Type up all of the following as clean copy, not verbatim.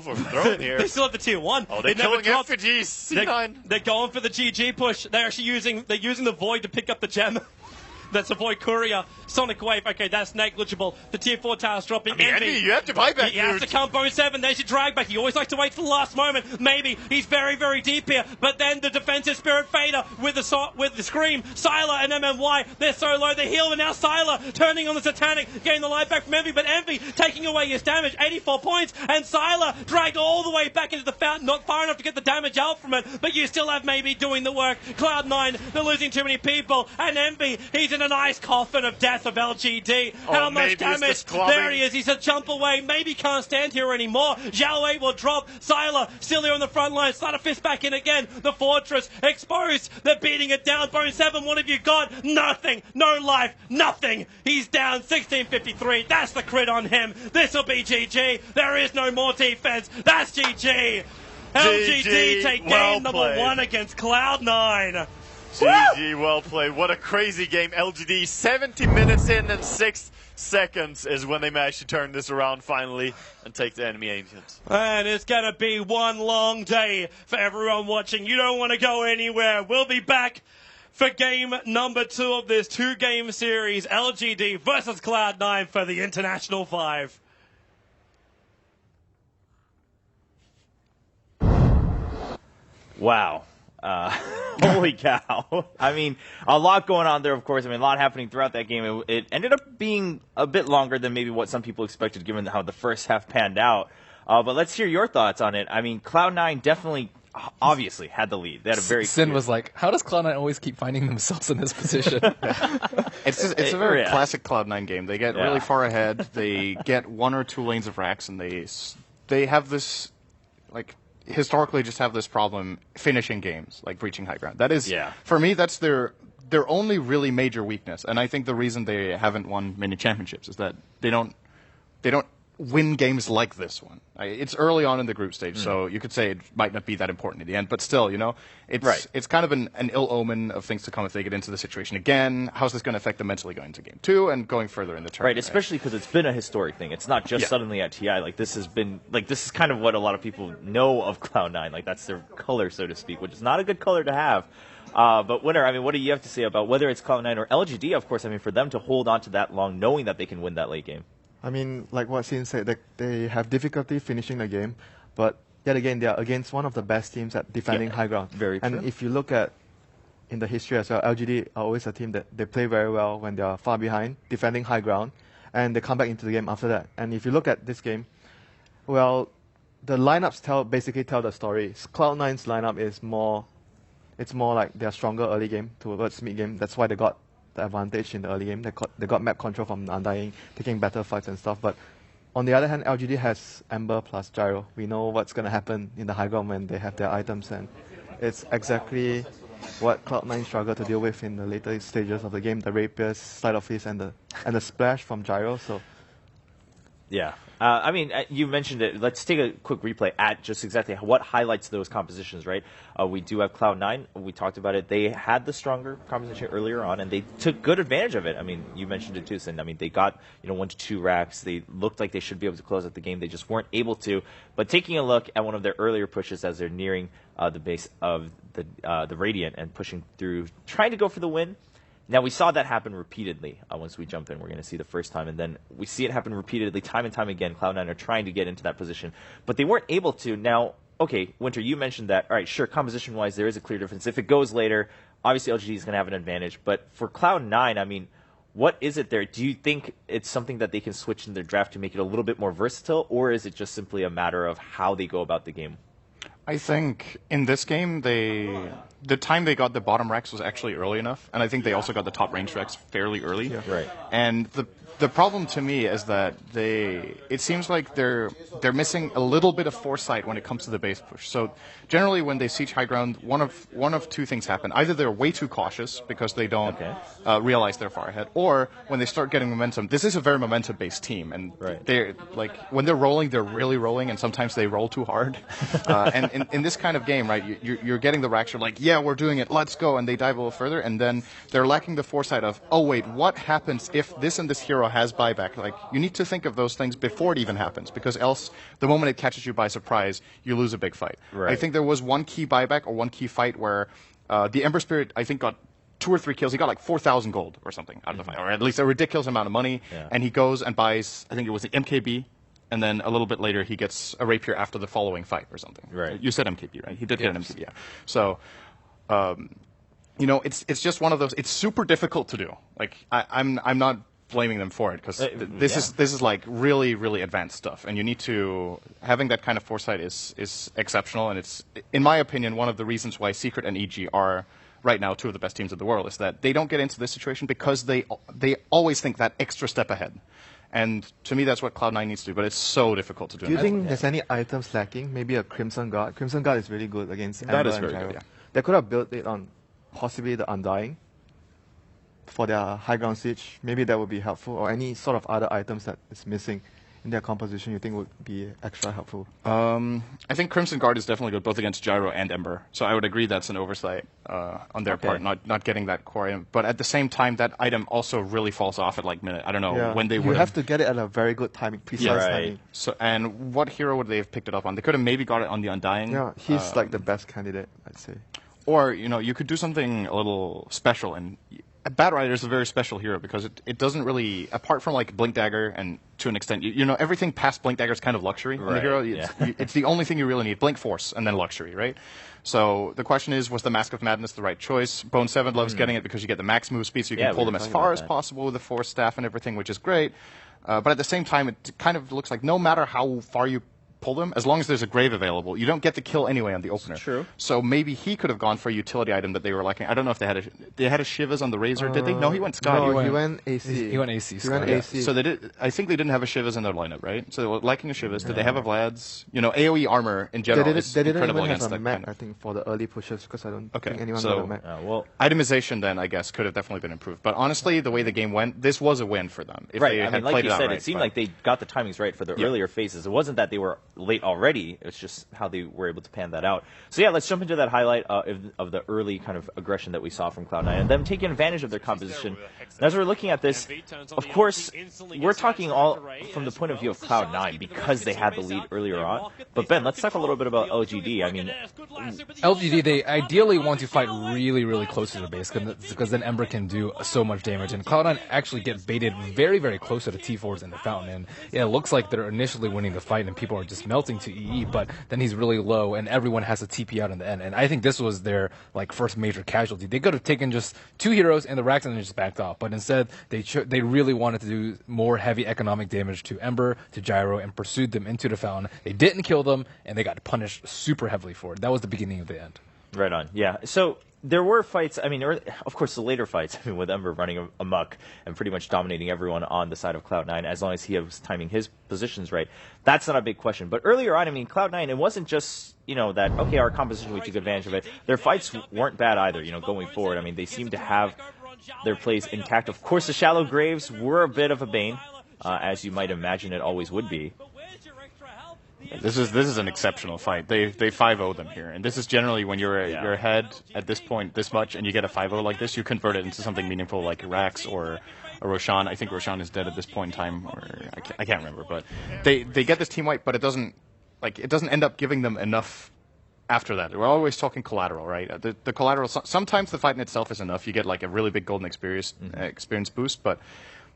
overthrown here. They still have the tier 1. Oh, they're killing effigies. C9. They're going for the GG push. They're actually using the Void to pick up the gem. That's a Void Courier. Sonic Wave. Okay, that's negligible. The tier 4 tower's dropping. I mean, Envy, you have to buy back. He has to count Bone 7. There's your drag back. He always likes to wait for the last moment. Maybe. He's very, very deep here. But then the defensive Spirit Fader with the Scream. Sylar and MMY. They're so low. They heal. And now Sylar turning on the Satanic. Getting the life back from Envy. But Envy taking away his damage. 84 points. And Sylar dragged all the way back into the fountain. Not far enough to get the damage out from it. But you still have maybe doing the work. Cloud9, they're losing too many people. And Envy, he's in a nice coffin of death of LGD. How much damage? There he is. He's a jump away. Maybe can't stand here anymore. Zhao Wei will drop. Sylar still here on the front line. Slaughter Fist back in again. The Fortress exposed. They're beating it down. Bone 7, what have you got? Nothing. No life. Nothing. He's down. 1653. That's the crit on him. This'll be GG. There is no more defense. That's GG. LGD take game number 1 against Cloud9. GG, well played. What a crazy game. LGD 70 minutes in and 6 seconds is when they managed to turn this around finally and take the enemy agents. And it's going to be one long day for everyone watching. You don't want to go anywhere. We'll be back for game number 2 of this 2-game series. LGD versus Cloud9 for the International 5. Wow. Holy cow. I mean, a lot going on there, of course. I mean, a lot happening throughout that game. It ended up being a bit longer than maybe what some people expected, given how the first half panned out. But let's hear your thoughts on it. I mean, Cloud9 definitely, obviously, had the lead. They had a very Sin was like, how does Cloud9 always keep finding themselves in this position? It's a very classic Cloud9 game. They get really far ahead. They get 1 or 2 lanes of racks, and they have this, like, historically just have this problem finishing games, like reaching high ground. That is, for me, that's their only really major weakness. And I think the reason they haven't won many championships is that they don't win games like this one. It's early on in the group stage, so you could say it might not be that important in the end. But still, you know, it's kind of an ill omen of things to come if they get into the situation again. How's this going to affect them mentally going into game 2 and going further in the tournament? Right, especially because it's been a historic thing. It's not just suddenly at TI. Like, this has been, like, this is kind of what a lot of people know of Cloud9. Like, that's their color, so to speak, which is not a good color to have. But Winner, I mean, what do you have to say about whether it's Cloud9 or LGD, of course, I mean, for them to hold on to that long, knowing that they can win that late game? I mean, like what Sin said, they have difficulty finishing the game, but yet again, they are against one of the best teams at defending high ground. Very true. And if you look at in the history as well, LGD are always a team that they play very well when they are far behind, defending high ground, and they come back into the game after that. And if you look at this game, well, the lineups basically tell the story. Cloud9's lineup is more like they're stronger early game towards mid game. That's why they got the advantage in the early game. They got map control from Undying, taking better fights and stuff. But on the other hand, LGD has Ember plus Gyro. We know what's going to happen in the high ground when they have their items, and it's exactly what Cloud9 struggle to deal with in the later stages of the game. The Rapiers, Slide of Fist, and the splash from Gyro. So yeah. I mean, you mentioned it. Let's take a quick replay at just exactly what highlights those compositions, right? We do have Cloud9. We talked about it. They had the stronger composition earlier on, and they took good advantage of it. I mean, you mentioned it too, Sin. I mean, they got 1 to 2 racks. They looked like they should be able to close out the game. They just weren't able to. But taking a look at one of their earlier pushes as they're nearing the base of the Radiant and pushing through, trying to go for the win. Now, we saw that happen repeatedly. Once we jump in, we're going to see the first time, and then we see it happen repeatedly time and time again. Cloud9 are trying to get into that position, but they weren't able to. Now, okay, Winter, you mentioned that. All right, sure, composition-wise, there is a clear difference. If it goes later, obviously LGD is going to have an advantage, but for Cloud9, I mean, what is it there? Do you think it's something that they can switch in their draft to make it a little bit more versatile, or is it just simply a matter of how they go about the game? I think in this game, the time they got the bottom racks was actually early enough, and I think they also got the top range racks fairly early. Yeah. Right. And the problem to me is that it seems like they're missing a little bit of foresight when it comes to the base push. So generally, when they siege high ground, one of 2 things happen: either they're way too cautious because they don't realize they're far ahead, or when they start getting momentum. This is a very momentum-based team, and they're like when they're rolling, they're really rolling, and sometimes they roll too hard. And in this kind of game, right, you're getting the racks. You're like, yeah, we're doing it, let's go, and they dive a little further, and then they're lacking the foresight of, oh wait, what happens if this and this hero hero has buyback, like you need to think of those things before it even happens, because else the moment it catches you by surprise, you lose a big fight. Right. I think there was one key buyback or one key fight where the Ember Spirit, I think, got 2 or 3 kills. He got like 4,000 gold or something out of the fight, or at least a ridiculous amount of money. Yeah. And he goes and buys, I think it was the MKB, and then a little bit later he gets a rapier after the following fight or something. Right. You said MKB, right? He did get an MKB, yeah. So, you know, it's just one of those. It's super difficult to do. Like I'm not blaming them for it, because this is like really advanced stuff, and you need to having that kind of foresight is exceptional, and it's, in my opinion, one of the reasons why Secret and EG are right now 2 of the best teams in the world, is that they don't get into this situation because they always think that extra step ahead. And to me, that's what Cloud9 needs to do, but it's so difficult to do. Do you think there's any items lacking? Maybe a Crimson Guard. Crimson Guard is really good against Ember That is and very Gyro. good, yeah. They could have built it on possibly the Undying for their high ground siege. Maybe that would be helpful, or any sort of other items that is missing in their composition you think would be extra helpful. I think Crimson Guard is definitely good both against Gyro and Ember, so I would agree that's an oversight on their part, not getting that core item. But at the same time, that item also really falls off at like minute. I don't know when they would. You have to get it at a very good timing, precise timing. So, and what hero would they have picked it up on? They could have maybe got it on the Undying. Yeah, he's like the best candidate, I'd say. Or, you know, you could do something a little special. And Bat Rider is a very special hero because it doesn't really, apart from like Blink Dagger and to an extent, you know, everything past Blink Dagger is kind of luxury. Right. On the hero, it's the only thing you really need. Blink Force and then luxury, right? So the question is, was the Mask of Madness the right choice? Bone 7 loves getting it because you get the max move speed, so you can pull them as far as possible with the Force Staff and everything, which is great. But at the same time, it kind of looks like no matter how far you pull them, as long as there's a grave available, you don't get the kill anyway on the opener. True. So maybe he could have gone for a utility item that they were lacking. I don't know if they had a Shivas on the Razor, did they? No, he went Scott. No, he went AC. He went AC. He went AC. So they did. I think they didn't have a Shivas in their lineup, right? So they were lacking a Shivas. Did they have a Vlad's? You know, AOE armor in general is They didn't incredible even against have a that mech, kind of. I think, for the early pushes, because I don't Okay, think anyone so- got a mech. Well, Itemization then, I guess, could have definitely been improved. But honestly, the way the game went, this was a win for them. If right. they I had mean, like played you it out said, right, it seemed but- like they got the timings right for the earlier phases. It wasn't that they were late already. It's just how they were able to pan that out. So yeah, let's jump into that highlight of the early kind of aggression that we saw from Cloud9 and them taking advantage of their composition. And as we're looking at this, of course, we're talking all from the point of view of Cloud9 because they had the lead earlier on. But Ben, let's talk a little bit about LGD. I mean, LGD, they ideally want to fight really close to the base because then Ember can do so much damage. And Cloud9 actually get baited very close to the T4s in the fountain. And yeah, it looks like they're initially winning the fight and people are just melting to EE, but then he's really low and everyone has a TP out in the end. And I think this was their like first major casualty. They could have taken just 2 heroes in the racks and then just backed off. But instead, they really wanted to do more heavy economic damage to Ember, to Gyro, and pursued them into the fountain. They didn't kill them, and they got punished super heavily for it. That was the beginning of the end. right on. Yeah. So there were fights, I mean, of course, the later fights, I mean, with Ember running amok and pretty much dominating everyone on the side of Cloud9, as long as he was timing his positions right. That's not a big question. But earlier on, I mean, Cloud9, it wasn't just, you know, that, okay, our composition, we took advantage of it. Their fights weren't bad either, you know, going forward. I mean, they seem to have their plays intact. Of course, the shallow graves were a bit of a bane, as you might imagine it always would be. This is an exceptional fight. They 5-0 them here, and this is generally when you're ahead at this point this much, and you get a 5-0 like this, you convert it into something meaningful like Rax or a Roshan. I think Roshan is dead at this point in time, or I can't remember, but they get this team wipe, but it doesn't end up giving them enough. After that, we're always talking collateral, right? The collateral. Sometimes the fight in itself is enough. You get like a really big golden experience boost, but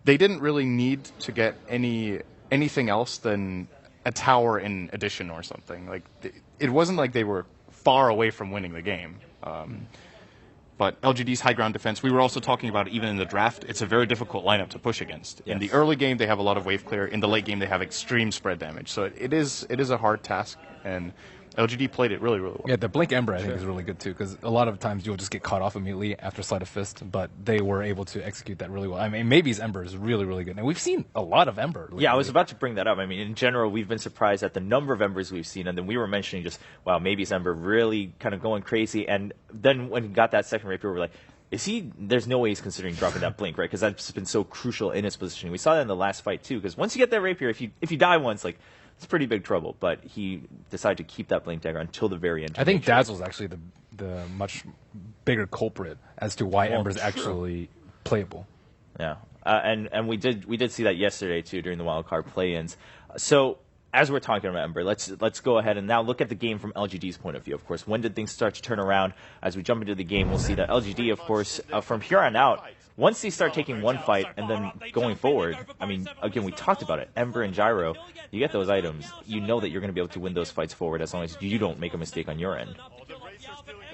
they didn't really need to get anything else than a tower in addition or something. Like it wasn't like they were far away from winning the game. But LGD's high ground defense, we were also talking about it even in the draft, it's a very difficult lineup to push against. Yes. In the early game, they have a lot of wave clear. In the late game, they have extreme spread damage. So it is a hard task, and LGD played it really well. Yeah, the Blink Ember I think is really good too, because a lot of times you'll just get caught off immediately after Sleight of Fist, but they were able to execute that really well. I mean, maybe's Ember is really good, and we've seen a lot of Ember lately. Yeah, I was about to bring that up. I mean, in general, we've been surprised at the number of Embers we've seen, and then we were mentioning just, wow, maybe's Ember really kind of going crazy, and then when he got that second rapier, we're like, there's no way he's considering dropping that Blink, right? Because that's been so crucial in his positioning. We saw that in the last fight too, because once you get that rapier, if you die once, like, it's pretty big trouble, but he decided to keep that Blink Dagger until the very end. I think Dazzle's actually the much bigger culprit as to why Ember's actually playable. Yeah. And we did see that yesterday too during the wildcard play-ins. So as we're talking about Ember, let's go ahead and now look at the game from LGD's point of view. Of course, when did things start to turn around? As we jump into the game, we'll see that LGD, of course, from here on out, once they start taking one fight and then going forward, I mean, again, we talked about it. Ember and Gyro, you get those items, you know that you're going to be able to win those fights forward as long as you don't make a mistake on your end.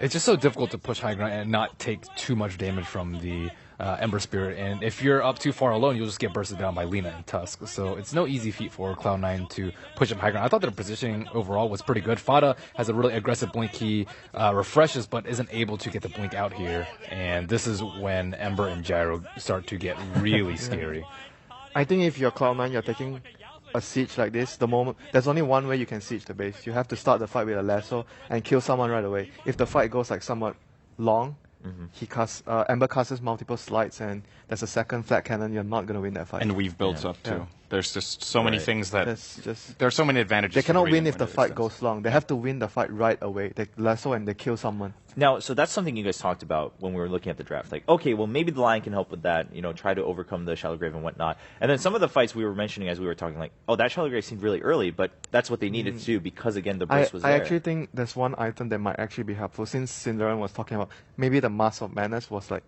It's just so difficult to push high ground and not take too much damage from the Ember Spirit, and if you're up too far alone, you'll just get bursted down by Lina and Tusk. So it's no easy feat for Cloud9 to push up high ground. I thought their positioning overall was pretty good. Fada has a really aggressive blink. He refreshes, but isn't able to get the blink out here, and this is when Ember and Gyro start to get really scary. I think if you're Cloud9, you're taking a siege like this, there's only one way you can siege the base. You have to start the fight with a lasso and kill someone right away. If the fight goes like somewhat long, Ember casts multiple slides, and there's a second flat cannon. You're not going to win that fight. And we've built up too. Yeah. There's just so many things that there are so many advantages. They cannot win if the fight goes long. They have to win the fight right away. They lasso and they kill someone. Now, so that's something you guys talked about when we were looking at the draft. Like, okay, well, maybe the Lion can help with that, try to overcome the Shallow Grave and whatnot. And then some of the fights we were mentioning as we were talking, like, oh, that Shallow Grave seemed really early, but that's what they needed to do because, again, the burst was there. I actually think there's one item that might actually be helpful. Since Cinderon was talking about maybe the Mask of Madness was like,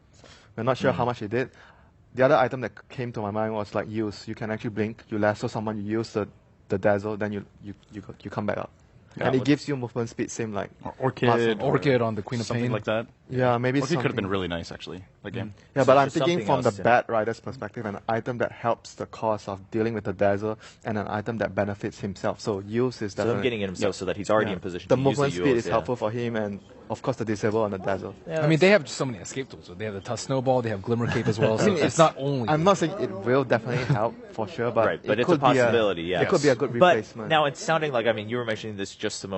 we're not sure how much it did. The other item that came to my mind was like use. You can actually blink, you lasso someone, you use the dazzle, then you come back up. Yeah, and it gives you movement speed, same like Orchid on the Queen of Pain. Something like that. Yeah, maybe Orchid could have been really nice, actually, that game. Yeah, but I'm thinking from the Bat Rider's perspective, an item that helps the cause of dealing with the dazzle, and an item that benefits himself. So use is definitely... So him getting it himself so that he's already in position to use the movement speed use, is helpful for him, and of course the disable on the dazzle. Yeah, I mean, they have so many escape tools. So they have the Tusk Snowball, they have Glimmer Cape as well. So it's not only... I'm not saying it will definitely help, for sure, but, but it's a possibility, yeah. It could be a good replacement. But now it's sounding like, I mean, you were mentioning this just a moment